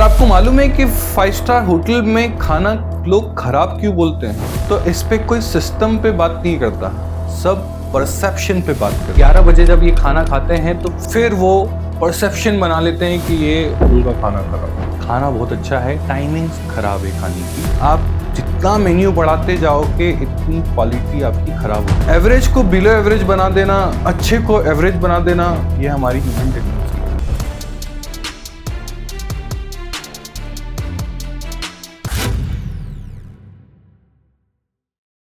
पर आपको मालूम है कि 5 स्टार होटल में खाना लोग खराब क्यों बोलते हैं? तो इस पे कोई सिस्टम पे बात नहीं करता, सब परसेप्शन पे बात करता है। 11 बजे जब ये खाना खाते हैं तो फिर वो परसेप्शन बना लेते हैं कि ये होटल का खाना खराब है। खाना बहुत अच्छा है, टाइमिंग्स खराब है खाने की। आप जितना मेन्यू बढ़ाते जाओगे इतनी क्वालिटी आपकी खराब हो। एवरेज को बिलो एवरेज बना देना, अच्छे को एवरेज बना देना, ये हमारी ह्यूमन टेंडेंसी है।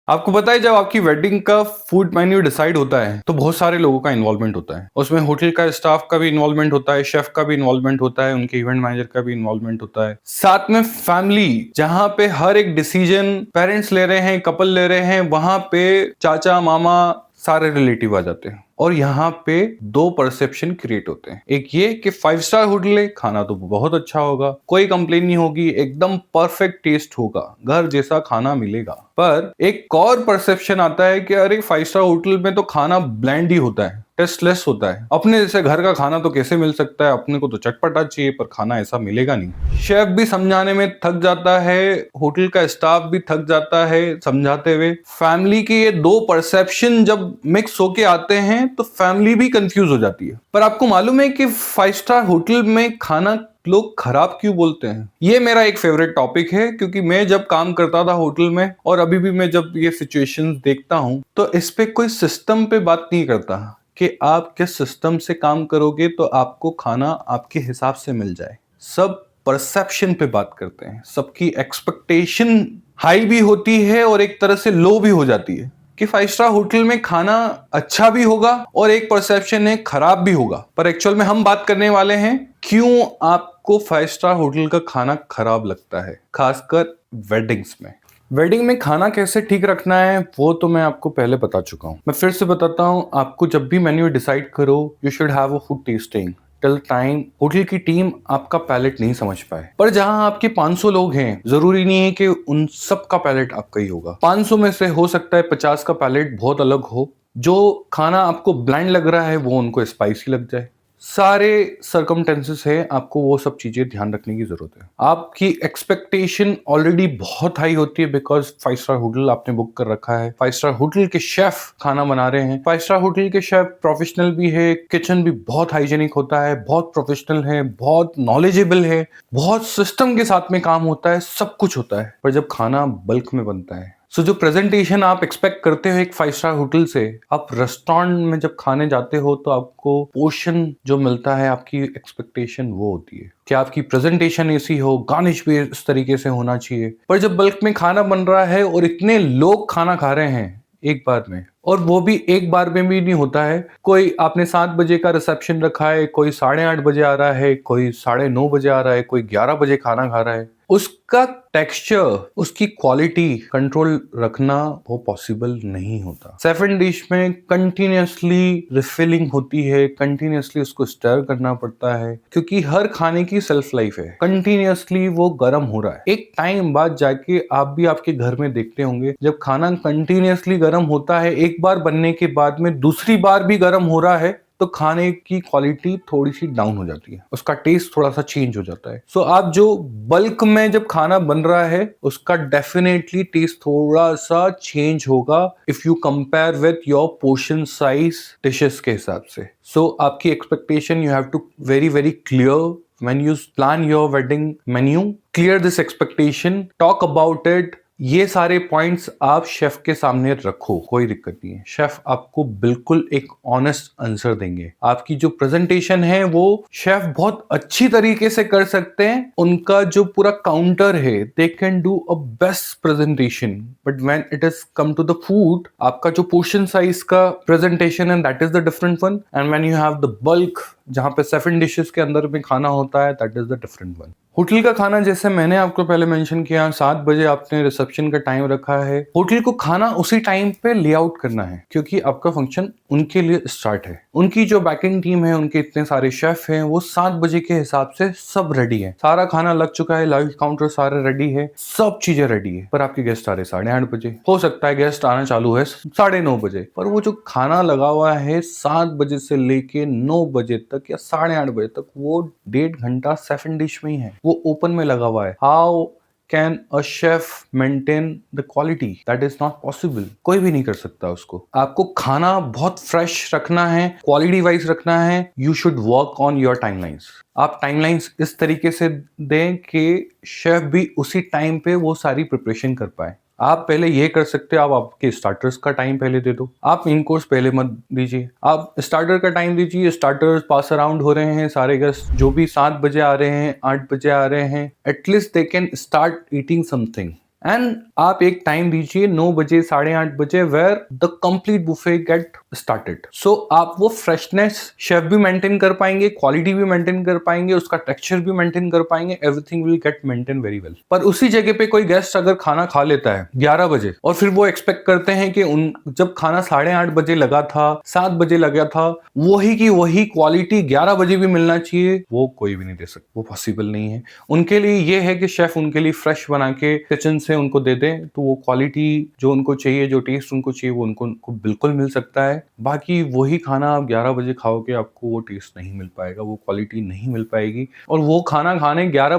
आपको पता है जब आपकी वेडिंग का फूड मेन्यू डिसाइड होता है तो बहुत सारे लोगों का इन्वॉल्वमेंट होता है। उसमें होटल का स्टाफ का भी इन्वॉल्वमेंट होता है, शेफ का भी इन्वॉल्वमेंट होता है, उनके इवेंट मैनेजर का भी इन्वॉल्वमेंट होता है, साथ में फैमिली, जहां पे हर एक डिसीजन पेरेंट्स ले रहे हैं, कपल ले रहे हैं, वहां पे चाचा मामा सारे रिलेटिव आ जाते हैं और यहाँ पे दो परसेप्शन क्रिएट होते हैं। एक ये कि 5 स्टार होटल है, खाना तो बहुत अच्छा होगा, कोई कंप्लेन नहीं होगी, एकदम परफेक्ट टेस्ट होगा, घर जैसा खाना मिलेगा। पर एक और परसेप्शन आता है कि अरे 5 स्टार होटल में तो खाना ब्लैंड ही होता है, टेस्टलेस होता है, अपने जैसे घर का खाना तो कैसे मिल सकता है, अपने को तो चटपटा चाहिए, पर खाना ऐसा मिलेगा नहीं। शेफ भी समझाने में थक जाता है, होटल का स्टाफ भी थक जाता है समझाते हुए। फैमिली के ये दो परसेप्शन जब मिक्स होके आते हैं तो फैमिली भी कंफ्यूज हो जाती है। पर आपको मालूम है कि 5 स्टार होटल में खाना लोग खराब क्यों बोलते हैं? ये मेरा एक फेवरेट टॉपिक है, क्योंकि मैं जब काम करता था होटल में और अभी भी मैं जब ये सिचुएशंस देखता हूं तो इस पे कोई सिस्टम पे बात नहीं करता कि आप किस सिस्टम से काम करोगे तो आपको खाना आपके हिसाब से मिल जाए। सब परसेप्शन पे बात करते हैं, सबकी एक्सपेक्टेशन हाई भी होती है और एक तरह से लो भी हो जाती है कि 5 स्टार होटल में खाना अच्छा भी होगा और एक परसेप्शन है खराब भी होगा। पर एक्चुअल में हम बात करने वाले हैं क्यों आपको 5 स्टार होटल का खाना खराब लगता है, खासकर वेडिंग्स में। वेडिंग में खाना कैसे ठीक रखना है वो तो मैं आपको पहले बता चुका हूं। मैं फिर से बताता हूं, आपको जब भी मेन्यू डिसाइड करो you should have a food testing till time hotel की टीम आपका पैलेट नहीं समझ पाए। पर जहां आपके 500 लोग हैं, जरूरी नहीं है कि उन सब का पैलेट आपका ही होगा। 500 में से हो सकता है 50 का पैलेट बहुत अलग हो, जो खाना आपको ब्लैंड लग रहा है वो उनको स्पाइसी लग जाए। सारे सर्कमटेंसेस है, आपको वो सब चीजें ध्यान रखने की जरूरत है। आपकी एक्सपेक्टेशन ऑलरेडी बहुत हाई होती है बिकॉज 5 स्टार होटल आपने बुक कर रखा है, 5 स्टार होटल के शेफ खाना बना रहे हैं, 5 स्टार होटल के शेफ प्रोफेशनल भी है, किचन भी बहुत हाइजेनिक होता है, बहुत प्रोफेशनल है, बहुत नॉलेजेबल है, बहुत सिस्टम के साथ में काम होता है, सब कुछ होता है। पर जब खाना बल्क में बनता है, सो जो प्रेजेंटेशन आप एक्सपेक्ट करते हो एक 5 स्टार होटल से, आप रेस्टोरेंट में जब खाने जाते हो तो आपको पोर्शन जो मिलता है, आपकी एक्सपेक्टेशन वो होती है कि आपकी प्रेजेंटेशन ऐसी हो, गार्निश भी इस तरीके से होना चाहिए। पर जब बल्क में खाना बन रहा है और इतने लोग खाना खा रहे हैं एक बार में, और वो भी एक बार में भी नहीं होता है, कोई आपने 7 बजे का रिसेप्शन रखा है, कोई 8:30 बजे आ रहा है, कोई 9:30 बजे आ रहा है, कोई 11 बजे खाना खा रहा है, उसका टेक्सचर, उसकी क्वालिटी कंट्रोल रखना वो पॉसिबल नहीं होता। 7 डिश में कंटिन्यूसली रिफिलिंग होती है, कंटिन्यूसली उसको स्टर करना पड़ता है, क्योंकि हर खाने की सेल्फ लाइफ है, कंटिन्यूसली वो गर्म हो रहा है। एक टाइम बाद जाके आप भी आपके घर में देखते होंगे, जब खाना कंटिन्यूसली गर्म होता है, एक बार बनने के बाद में दूसरी बार भी गर्म हो रहा है, तो खाने की क्वालिटी थोड़ी सी डाउन हो जाती है, उसका टेस्ट थोड़ा सा चेंज हो जाता है। सो आप जो बल्क में जब खाना बन रहा है उसका डेफिनेटली टेस्ट थोड़ा सा चेंज होगा if you compare with your portion size dishes के हिसाब से। सो आपकी expectation you have to very clear when you plan your wedding menu, clear this expectation, talk about it। ये सारे पॉइंट्स आप शेफ के सामने रखो, कोई दिक्कत नहीं है, शेफ आपको बिल्कुल एक ऑनेस्ट आंसर देंगे। आपकी जो प्रेजेंटेशन है वो शेफ बहुत अच्छी तरीके से कर सकते हैं, उनका जो पूरा काउंटर है they can do a best presentation, but when it is come to the food, आपका जो पोर्शन साइज का प्रेजेंटेशन है that is the different one, and when you have the bulk जहां पे 7 डिशेस के अंदर में खाना होता है, that is the different one. Hotel का खाना, जैसे मैंने आपको पहले मेंशन किया, 7 बजे आपने रिसेप्शन का टाइम रखा है, होटल को खाना उसी टाइम पे लेआउट करना है, क्योंकि आपका फंक्शन उनके लिए स्टार्ट है। उनकी जो बैकिंग टीम है, उनके इतने सारे शेफ हैं, वो 7 बजे के हिसाब से सब रेडी है, सारा खाना लग चुका है, लाइव काउंटर सारे रेडी है, सब चीजें रेडी है। पर आपके गेस्ट आ रहे 8:30 बजे, हो सकता है गेस्ट आना चालू है 9:30 बजे, पर वो जो खाना लगा हुआ है 7 बजे से लेके 9 बजे तक या 8:30 बजे तक वो 1.5 घंटा 7 डिश में ही है, वो ओपन में लगा हुआ है। How can a chef maintain the quality? That is not possible. कोई भी नहीं कर सकता उसको। आपको खाना बहुत फ्रेश रखना है, क्वालिटी वाइज रखना है, you should work on your timelines. आप टाइमलाइंस इस तरीके से दें कि शेफ भी उसी टाइम पे वो सारी प्रिपरेशन कर पाए। आप पहले ये कर सकते हो, आप आपके स्टार्टर्स का टाइम पहले दे दो, आप मेन कोर्स पहले मत दीजिए, आप स्टार्टर का टाइम दीजिए। स्टार्टर्स पास अराउंड हो रहे हैं, सारे गेस्ट जो भी 7 बजे आ रहे हैं, 8 बजे आ रहे हैं, at least they can start eating something. And आप एक टाइम दीजिए 9 बजे 8:30 बजे where the complete buffet get started. So आप वो फ्रेशनेस शेफ भी मेंटेन कर पाएंगे, क्वालिटी भी मेंटेन कर पाएंगे, उसका टेक्सचर भी मेंटेन कर पाएंगे, everything will get maintain very well. पर उसी जगह पे कोई गेस्ट अगर खाना खा लेता है 11 बजे और फिर वो एक्सपेक्ट करते हैं कि उन जब खाना 8:30 बजे लगा था, 7 बजे लगा था, वही की वही क्वालिटी 11 बजे भी मिलना चाहिए, वो कोई भी नहीं दे सकता, वो पॉसिबल नहीं है। उनके लिए ये है कि शेफ उनके लिए फ्रेश बना के किचन से उनको दे दें, तो वो क्वालिटी जो उनको चाहिए, जो टेस्ट उनको चाहिए, वो उनको बिल्कुल मिल सकता है। बाकी वही खाना आप 11 बजे खाओगे, आपको वो टेस्ट नहीं मिल पाएगा, वो क्वालिटी नहीं मिल पाएगी। और वो खाना खाने 11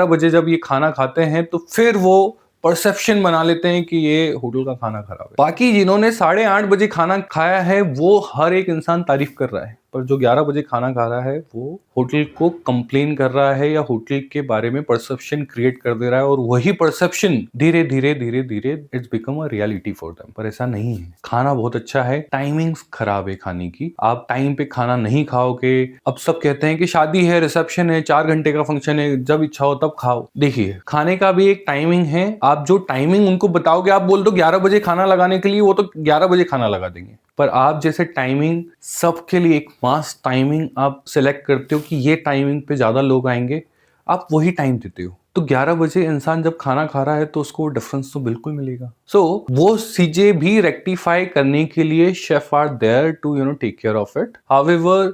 बजे जब ये खाना खाते हैं तो फिर वो परसेप्शन बना लेते हैं कि ये होटल का खाना खराब है। बाकी जिन्होंने 8:30 बजे खाना खाया है वो हर एक इंसान तारीफ कर रहा है, पर जो 11 बजे खाना खा रहा है वो होटल को कंप्लेन कर रहा है या होटल के बारे में परसेप्शन क्रिएट कर दे रहा है, और वही परसेप्शन धीरे धीरे it's become a reality for them. पर ऐसा नहीं है, खाना बहुत अच्छा है, टाइमिंग्स खराब है खाने की। आप टाइम पे खाना नहीं खाओगे। अब सब कहते हैं कि शादी है, रिसेप्शन है, 4 घंटे का फंक्शन है, जब इच्छा हो तब खाओ। देखिए, खाने का भी एक टाइमिंग है। आप जो टाइमिंग उनको बताओगे, आप बोल दो 11 बजे खाना लगाने के लिए, वो तो 11 बजे खाना लगा देंगे। पर आप जैसे टाइमिंग सबके लिए एक मास टाइमिंग आप सिलेक्ट करते हो कि ये टाइमिंग पे ज्यादा लोग आएंगे, आप वही टाइम देते हो, तो 11 बजे इंसान जब खाना खा रहा है तो उसको डिफरेंस तो बिल्कुल मिलेगा। सो वो चीजें भी रेक्टिफाई करने के लिए chef are there to take care of it. However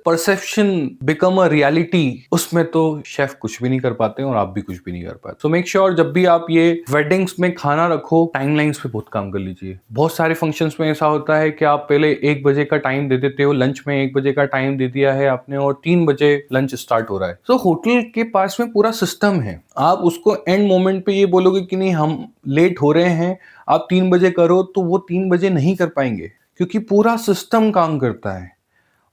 perception become a reality, उसमें तो शेफ कुछ भी नहीं कर पाते और आप भी कुछ भी नहीं कर पाते। सो मेक श्योर जब भी आप ये वेडिंग्स में खाना रखो, टाइमलाइंस पे बहुत काम कर लीजिए। बहुत सारे फंक्शंस में ऐसा होता है कि आप पहले 1 बजे का टाइम दे देते हो, लंच में 1 बजे का टाइम दे दिया है आपने और 3 बजे लंच स्टार्ट हो रहा है। सो होटल के पास में पूरा सिस्टम है। आप उसको एंड मोमेंट पे ये बोलोगे कि नहीं हम लेट हो रहे हैं, आप 3 बजे करो, तो वो 3 बजे नहीं कर पाएंगे, क्योंकि पूरा सिस्टम काम करता है।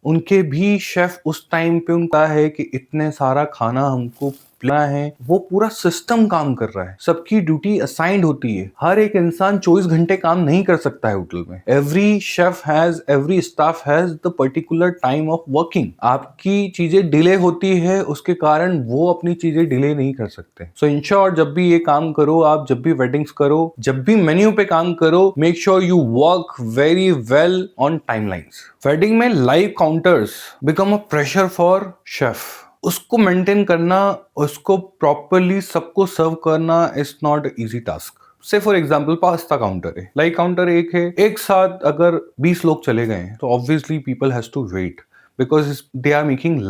उनके भी शेफ उस टाइम पे उनका है कि इतने सारा खाना हमको पिलाना है, वो पूरा सिस्टम काम कर रहा है, सबकी ड्यूटी असाइंड होती है। हर एक इंसान 24 घंटे काम नहीं कर सकता है होटल में। Every chef has, every staff has the particular time of working. आपकी चीजें डिले होती है, उसके कारण वो अपनी चीजें डिले नहीं कर सकते। सो इन शॉर्ट, जब भी ये काम करो, आप जब भी वेडिंग्स करो, जब भी मेन्यू पे काम करो, make sure you work very well on timelines. Wedding में live counters become a pressure for chef. उसको मेंटेन करना, उसको प्रॉपरली सबको सर्व करना is not easy task. Say for example pasta counter है, लाइव काउंटर एक है, एक साथ अगर 20 लोग चले गए तो obviously people has to wait because they are making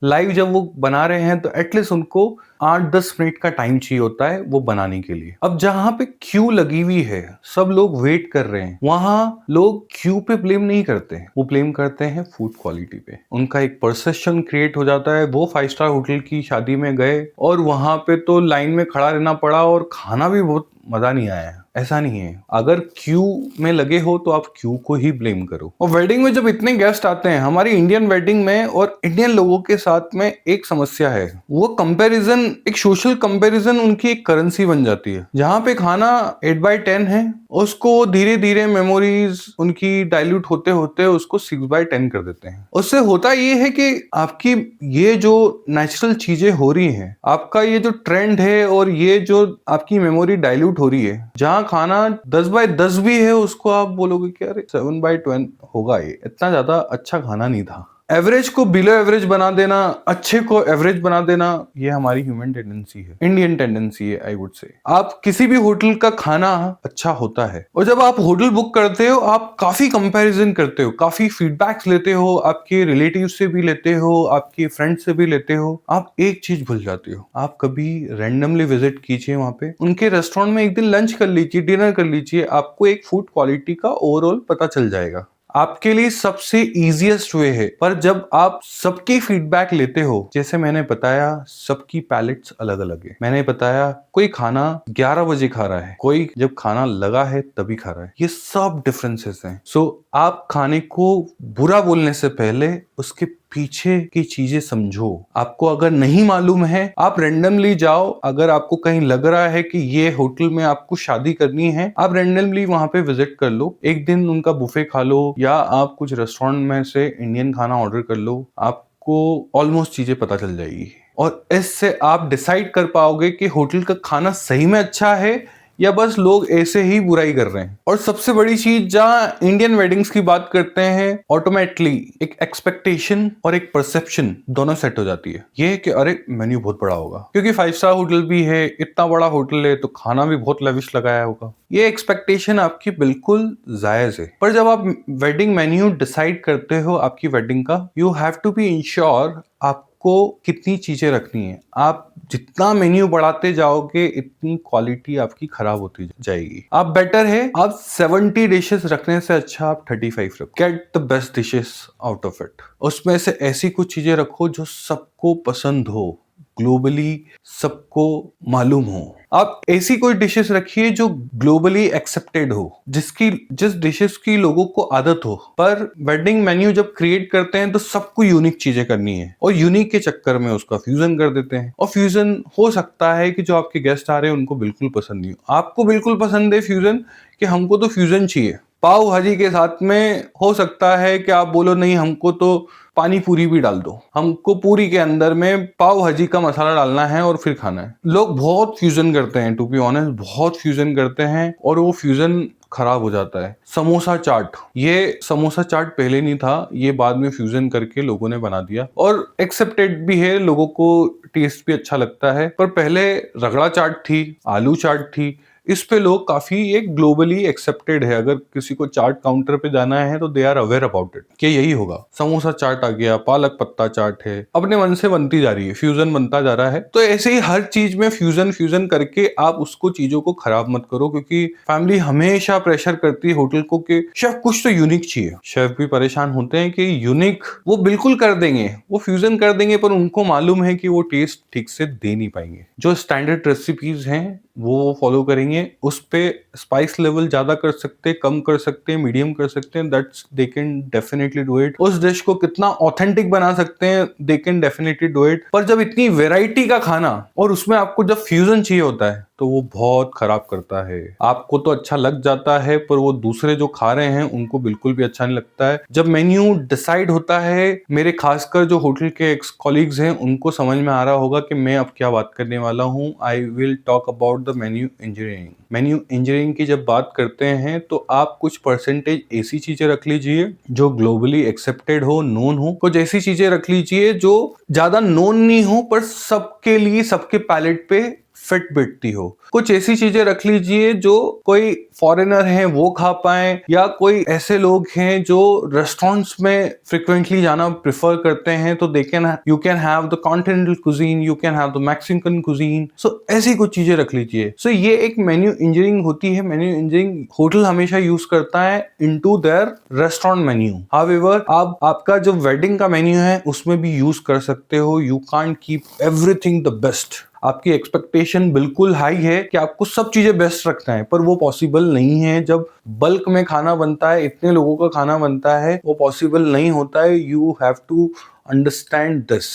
live जब वो बना रहे हैं तो एटलीस्ट उनको 8-10 मिनट का टाइम चाहिए होता है वो बनाने के लिए। अब जहां पे क्यू लगी हुई है, सब लोग वेट कर रहे हैं, वहां लोग क्यू पे ब्लेम नहीं करते, वो ब्लेम करते हैं फूड क्वालिटी पे। उनका एक परसेप्शन क्रिएट हो जाता है। वो 5 स्टार होटल की शादी में गए और वहां पे तो लाइन में खड़ा रहना पड़ा और खाना भी बहुत मजा नहीं आया। ऐसा नहीं है, अगर क्यू में लगे हो तो आप क्यू को ही ब्लेम करो। और वेडिंग में जब इतने गेस्ट आते हैं, हमारी इंडियन वेडिंग में और इंडियन लोगों के साथ में एक समस्या है, वो कंपैरिजन, एक सोशल कंपैरिजन उनकी एक करेंसी बन जाती है। जहां पे खाना 8/10 है, उसको धीरे धीरे मेमोरीज उनकी डाइल्यूट होते होते उसको 6/10 कर देते हैं। उससे होता ये है कि आपकी ये जो नेचुरल चीजें हो रही हैं, आपका ये जो ट्रेंड है और ये जो आपकी मेमोरी डाइल्यूट हो रही है, जहां खाना 10/10 भी है, उसको आप बोलोगे कि अरे 7/10 होगा, ये इतना ज्यादा अच्छा खाना नहीं था। एवरेज को बिलो एवरेज बना देना, अच्छे को एवरेज बना देना, ये हमारी ह्यूमन टेंडेंसी है, इंडियन टेंडेंसी है आई वुड से। आप किसी भी होटल का खाना अच्छा होता है, और जब आप होटल बुक करते हो आप काफी कंपैरिजन करते हो, काफी फीडबैक्स लेते हो, आपके रिलेटिव से भी लेते हो, आपके फ्रेंड से भी लेते हो। आप एक चीज भूल जाते हो, आप कभी रैंडमली विजिट कीजिए वहां पे, उनके रेस्टोरेंट में एक दिन लंच कर लीजिए, डिनर कर लीजिए, आपको एक फूड क्वालिटी का ओवरऑल पता चल जाएगा। आपके लिए सबसे इजीएस्ट वे है। पर जब आप सबकी फीडबैक लेते हो, जैसे मैंने बताया सबकी पैलेट्स अलग अलग है। मैंने बताया कोई खाना 11 बजे खा रहा है, कोई जब खाना लगा है तभी खा रहा है। ये सब डिफरेंसेस हैं। सो आप खाने को बुरा बोलने से पहले उसके पीछे की चीजें समझो। आपको अगर नहीं मालूम है, आप रेंडमली जाओ। अगर आपको कहीं लग रहा है कि ये होटल में आपको शादी करनी है, आप रेंडमली वहां पे विजिट कर लो, एक दिन उनका बुफे खा लो, या आप कुछ रेस्टोरेंट में से इंडियन खाना ऑर्डर कर लो। आपको ऑलमोस्ट चीजें पता चल जाएगी और इससे आप डिसाइड कर पाओगे कि होटल का खाना सही में अच्छा है या बस लोग ऐसे ही बुराई कर रहे हैं। और सबसे बड़ी चीज, जहां इंडियन वेडिंग्स की बात करते हैं, ऑटोमेटिकली एक एक्सपेक्टेशन और एक परसेप्शन दोनों सेट हो जाती है। ये कि अरे मेन्यू बहुत बड़ा होगा, क्योंकि 5 स्टार होटल भी है, इतना बड़ा होटल है तो खाना भी बहुत लेविश लगाया होगा। ये एक्सपेक्टेशन आपकी बिल्कुल जायज है। पर जब आप वेडिंग मेन्यू डिसाइड करते हो आपकी वेडिंग का, you have to be ensure आपको कितनी चीजें रखनी है। आप जितना मेन्यू बढ़ाते जाओगे इतनी क्वालिटी आपकी खराब होती जाएगी। आप बेटर है आप 70 डिशेस रखने से अच्छा आप 35 रखो। Get the best dishes out of it. उसमें से ऐसी कुछ चीजें रखो जो सबको पसंद हो, ग्लोबली सबको मालूम हो। आप ऐसी कोई डिशेस रखिए जो ग्लोबली एक्सेप्टेड हो, जिस डिशेस की लोगों को आदत हो। पर वेडिंग मेन्यू जब क्रिएट करते हैं तो सबको यूनिक चीजें करनी है, और यूनिक के चक्कर में उसका फ्यूजन कर देते हैं। और फ्यूजन हो सकता है कि जो आपके गेस्ट आ रहे हैं उनको बिल्कुल पसंद नहीं हो। आपको बिल्कुल पसंद है फ्यूजन, कि हमको तो फ्यूजन चाहिए। पाव भाजी के साथ में हो सकता है कि आप बोलो नहीं, हमको तो पानी पूरी भी डाल दो, हमको पूरी के अंदर में पाव भाजी का मसाला डालना है और फिर खाना है। लोग बहुत फ्यूजन करते हैं, टू बी ऑनेस्ट बहुत फ्यूजन करते हैं, और वो फ्यूजन खराब हो जाता है। समोसा चाट, ये समोसा चाट पहले नहीं था, ये बाद में फ्यूजन करके लोगों ने बना दिया और एक्सेप्टेड भी है, लोगों को टेस्ट भी अच्छा लगता है। पर पहले रगड़ा चाट थी, आलू चाट थी, इस पे लोग काफी एक ग्लोबली एक्सेप्टेड है। अगर किसी को चाट काउंटर पे जाना है तो they are aware about it कि यही होगा। समोसा चाट आ गया, पालक पत्ता चाट है, अपने मन से बनती जा रही है, फ्यूजन बनता जा रहा है। तो ऐसे ही हर चीज में फ्यूजन करके आप उसको चीजों को खराब मत करो, क्योंकि फैमिली हमेशा प्रेशर करती है होटल को कि शेफ कुछ तो यूनिक चाहिए। शेफ भी परेशान होते हैं कि यूनिक वो बिल्कुल कर देंगे, वो फ्यूजन कर देंगे, पर उनको मालूम है कि वो टेस्ट ठीक से दे नहीं पाएंगे। जो स्टैंडर्ड रेसिपीज हैं वो फॉलो करेंगे, उस पे स्पाइस लेवल ज्यादा कर सकते, कम कर सकते, मीडियम कर सकते हैं, that's they can definitely do it. उस डिश को कितना ऑथेंटिक बना सकते हैं, they can definitely do it. पर जब इतनी वेराइटी का खाना और उसमें आपको जब फ्यूजन चाहिए होता है तो वो बहुत खराब करता है। आपको तो अच्छा लग जाता है पर वो दूसरे जो खा रहे हैं उनको बिल्कुल भी अच्छा नहीं लगता है। जब मेन्यू डिसाइड होता है, मेरे खासकर जो होटल के एक्स कॉलीग्स हैं उनको समझ में आ रहा होगा कि मैं अब क्या बात करने वाला हूँ। I will talk about the menu engineering. Menu engineering की जब बात करते हैं तो आप कुछ परसेंटेज ऐसी चीजें रख लीजिए जो ग्लोबली एक्सेप्टेड हो, नोन हो। कुछ ऐसी चीजें रख लीजिए जो ज्यादा नोन नहीं हो पर सबके लिए, सबके पैलेट पे फिट बैठती हो। कुछ ऐसी चीजें रख लीजिए जो कोई फॉरेनर हैं वो खा पाए, या कोई ऐसे लोग हैं जो रेस्टोरेंट्स में फ्रिक्वेंटली जाना प्रेफर करते हैं, तो they can you can have the continental cuisine, you can have the Mexican cuisine. So ऐसी कुछ चीजें रख लीजिए। सो ये एक मेन्यू इंजीनियरिंग होती है। मेन्यू इंजीनियरिंग होटल हमेशा यूज करता है into their restaurant menu. However आप आपका जो वेडिंग का मेन्यू है उसमें भी यूज कर सकते हो। You can't keep everything the best. आपकी एक्सपेक्टेशन बिल्कुल हाई है कि आपको सब चीजें बेस्ट रखना है, पर वो पॉसिबल नहीं है। जब बल्क में खाना बनता है, इतने लोगों का खाना बनता है, वो पॉसिबल नहीं होता है। You have to understand this,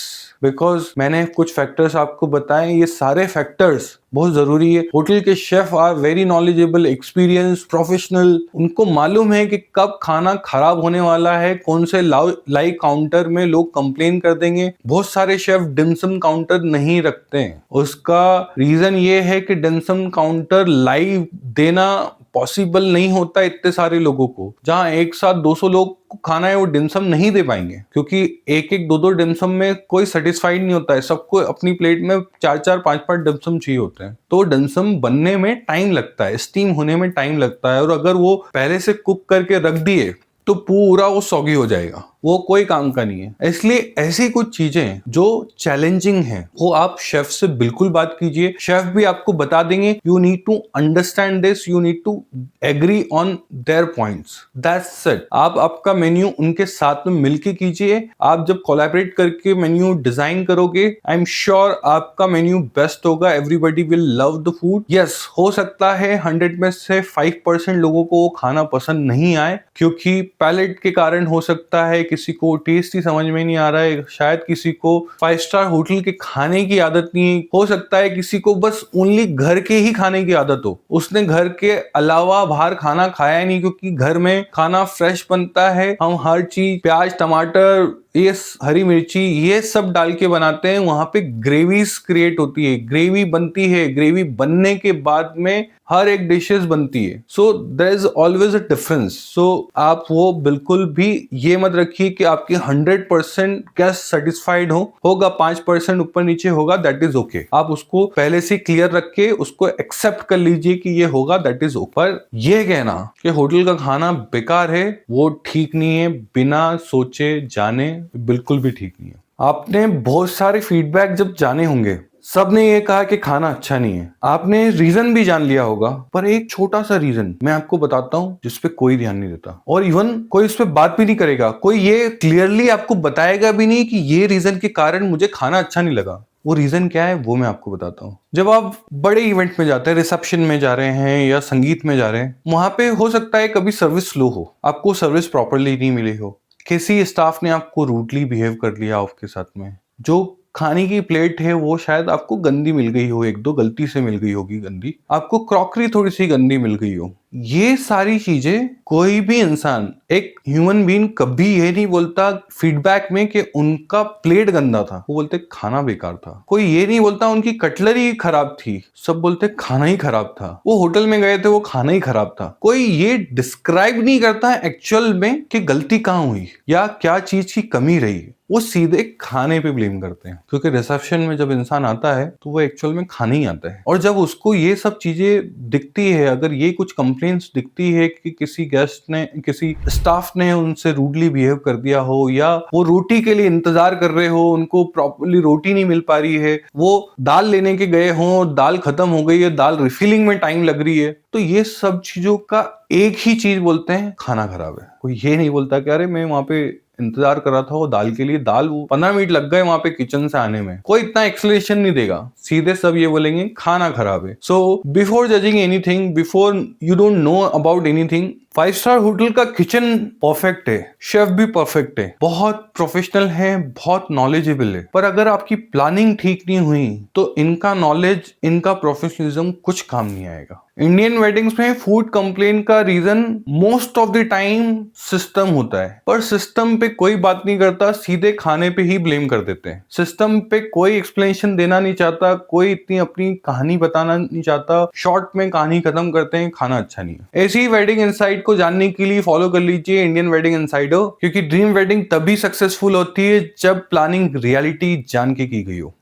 because मैंने कुछ फैक्टर्स आपको बताए, ये सारे फैक्टर्स बहुत जरूरी है। होटल के chef are very knowledgeable, experience, professional. उनको मालूम है कि कब खाना खराब होने वाला है, कौन से लाइव काउंटर में लोग कंप्लेन कर देंगे। बहुत सारे शेफ डिमसम काउंटर नहीं रखते हैं। उसका रीजन ये है कि डिमसम काउंटर लाइव देना पॉसिबल नहीं होता इतने सारे लोगों को। जहां एक साथ 200 लोग को खाना है वो डिमसम नहीं दे पाएंगे, क्योंकि एक एक दो डिमसम में कोई सेटिस्फाइड नहीं होता है। सबको अपनी प्लेट में 4-4, 5-5 डिमसम चाहिए होते हैं। तो डिमसम बनने में टाइम लगता है, स्टीम होने में टाइम लगता है, और अगर वो पहले से कुक करके रख दिए तो पूरा वो सॉगी हो जाएगा। वो कोई काम का नहीं है। इसलिए ऐसी कुछ चीजें जो चैलेंजिंग हैं वो आप शेफ से बिल्कुल बात कीजिए। शेफ भी आपको बता देंगे। You need to understand this, you need to agree on their points, that's it. आप आपका मेन्यू उनके साथ में मिलके कीजिए। आप जब कोलैबोरेट करके मेन्यू डिजाइन करोगे, आई एम श्योर आपका मेन्यू बेस्ट होगा। Everybody will love the food. Yes, हो सकता है 100 में से 5% लोगों को वो खाना पसंद नहीं आए, क्योंकि पैलेट के कारण हो सकता है, किसी को टेस्ट ही समझ में नहीं आ रहा है, शायद किसी को 5 स्टार होटल के खाने की आदत नहीं, हो सकता है किसी को बस ओनली घर के ही खाने की आदत हो, उसने घर के अलावा बाहर खाना खाया नहीं, क्योंकि घर में खाना फ्रेश बनता है। हम हर चीज प्याज टमाटर ये हरी मिर्ची ये सब डाल के बनाते हैं। वहां पे ग्रेवीज क्रिएट होती है, ग्रेवी बनती है, ग्रेवी बनने के बाद में हर एक डिशेस बनती है। So there is always a difference. So आप वो बिल्कुल भी ये मत रखिए कि आपके 100% गेस्ट सेटिस्फाइड होगा 5% ऊपर नीचे होगा, दैट इज ओके। आप उसको पहले से क्लियर रख के उसको एक्सेप्ट कर लीजिए कि ये होगा, दैट इज ओके। पर ये कहना कि होटल का खाना बेकार है वो ठीक नहीं है, बिना सोचे जाने बिल्कुल भी ठीक नहीं है। आपने बहुत सारे फीडबैक जब जाने होंगे, सबने ये कहा कि खाना अच्छा नहीं है, आपने रीजन भी जान लिया होगा, पर एक छोटा सा रीजन मैं आपको बताता हूँ जिसपे कोई ध्यान नहीं देता, और इवन कोई इस पे बात भी नहीं करेगा। कोई ये क्लियरली आपको बताएगा भी नहीं कि ये रीजन के कारण मुझे खाना अच्छा नहीं लगा। वो रीजन क्या है वो मैं आपको बताता हूँ। जब आप बड़े इवेंट में जाते हैं, रिसेप्शन में जा रहे हैं या संगीत में जा रहे हैं, वहां पे हो सकता है कभी सर्विस स्लो हो, आपको सर्विस प्रॉपरली नहीं मिली हो, किसी स्टाफ ने आपको रूडली बिहेव कर लिया आपके साथ में, जो खाने की प्लेट है वो शायद आपको गंदी मिल गई हो, एक दो गलती से मिल गई होगी गंदी, आपको क्रॉकरी थोड़ी सी गंदी मिल गई हो। ये सारी चीजें कोई भी इंसान, एक ह्यूमन बीइंग कभी ये नहीं बोलता फीडबैक में कि उनका प्लेट गंदा था, वो बोलते खाना बेकार था। कोई ये नहीं बोलता उनकी कटलरी खराब थी, सब बोलते खाना ही खराब था। वो होटल में गए थे वो खाना ही खराब था। कोई ये डिस्क्राइब नहीं करता एक्चुअल में कि गलती कहाँ हुई या क्या चीज की कमी रही, वो सीधे खाने पे ब्लेम करते हैं। क्योंकि रिसेप्शन में जब इंसान आता है तो वो एक्चुअल में खाने ही आता है, और जब उसको ये सब चीजें दिखती है, अगर ये कुछ कंप्लेंट्स दिखती है कि किसी गेस्ट ने, किसी स्टाफ ने उनसे रूडली बिहेव कर दिया हो, या वो रोटी के लिए इंतजार कर रहे हो, उनको प्रॉपरली रोटी नहीं मिल पा रही है, वो दाल लेने के गए हो, दाल खत्म हो गई है, दाल रिफिलिंग में टाइम लग रही है, तो ये सब चीजों का एक ही चीज बोलते हैं, खाना खराब है। कोई ये नहीं बोलता कि अरे मैं वहां पे इंतजार कर रहा था वो दाल के लिए, दाल वो 15 मिनट लग गए वहां पे किचन से आने में। कोई इतना एक्सप्लेनेशन नहीं देगा, सीधे सब ये बोलेंगे खाना खराब है। So before judging anything, before you don't know about anything, 5 star hotel का किचन परफेक्ट है, शेफ भी परफेक्ट है, बहुत प्रोफेशनल है, बहुत नॉलेजेबल है, पर अगर आपकी प्लानिंग ठीक नहीं हुई तो इनका नॉलेज, इनका प्रोफेशनलिज्म कुछ काम नहीं आएगा। इंडियन वेडिंग्स में फूड कंप्लेन का reason most of the time system होता है, पर सिस्टम पे कोई बात नहीं करता, सीधे खाने पे ही ब्लेम कर देते हैं। सिस्टम पे कोई एक्सप्लेनेशन देना नहीं चाहता, कोई इतनी अपनी कहानी बताना नहीं चाहता, शॉर्ट में कहानी खत्म करते हैं, खाना अच्छा नहीं है। ऐसी वेडिंग इनसाइट को जानने के लिए फॉलो कर लीजिए इंडियन वेडिंग इनसाइडर, क्योंकि ड्रीम वेडिंग तभी सक्सेसफुल होती है जब प्लानिंग रियलिटी जान के की गई हो।